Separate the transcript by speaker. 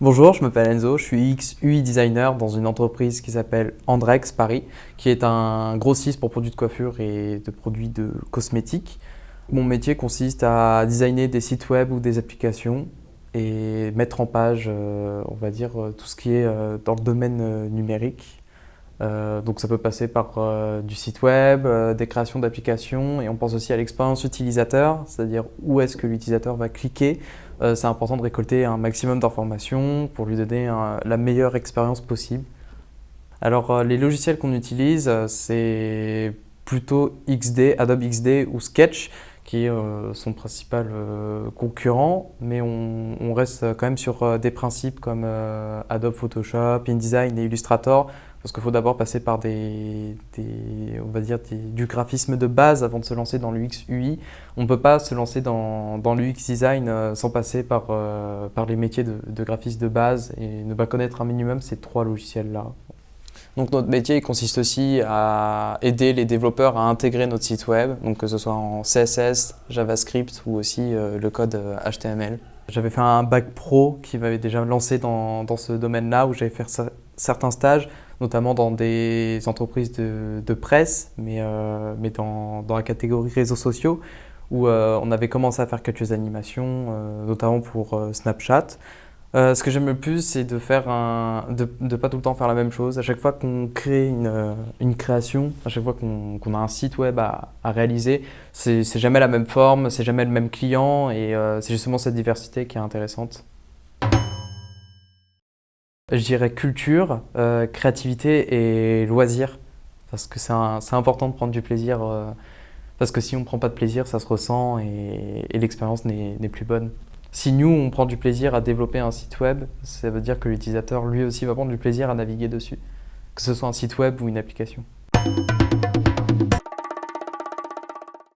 Speaker 1: Bonjour, je m'appelle Enzo, je suis UX UI designer dans une entreprise qui s'appelle Andrex Paris, qui est un grossiste pour produits de coiffure et de produits de cosmétiques. Mon métier consiste à designer des sites web ou des applications et mettre en page, on va dire, tout ce qui est dans le domaine numérique. Donc ça peut passer par du site web, des créations d'applications et on pense aussi à l'expérience utilisateur, c'est-à-dire où est-ce que l'utilisateur va cliquer. C'est important de récolter un maximum d'informations pour lui donner la meilleure expérience possible. Alors les logiciels qu'on utilise, c'est plutôt XD, Adobe XD ou Sketch qui est son principal concurrent, mais on reste quand même sur des principes comme Adobe Photoshop, InDesign et Illustrator, parce qu'il faut d'abord passer par on va dire du graphisme de base avant de se lancer dans l'UX UI. On ne peut pas se lancer dans l'UX design sans passer par les métiers de graphiste de base et ne pas connaître un minimum ces trois logiciels-là. Donc notre métier il consiste aussi à aider les développeurs à intégrer notre site web, donc que ce soit en CSS, JavaScript ou aussi le code HTML. J'avais fait un bac pro qui m'avait déjà lancé dans ce domaine-là où j'avais fait certains stages, notamment dans des entreprises de presse, mais dans la catégorie réseaux sociaux, où on avait commencé à faire quelques animations, notamment pour Snapchat. Ce que j'aime le plus, c'est de pas tout le temps faire la même chose. À chaque fois qu'on crée une création, à chaque fois qu'on a un site web à réaliser, c'est jamais la même forme, c'est jamais le même client et c'est justement cette diversité qui est intéressante. Je dirais culture, créativité et loisir, parce que c'est important de prendre du plaisir, parce que si on ne prend pas de plaisir, ça se ressent et l'expérience n'est plus bonne. Si nous, on prend du plaisir à développer un site web, ça veut dire que l'utilisateur, lui aussi, va prendre du plaisir à naviguer dessus, que ce soit un site web ou une application.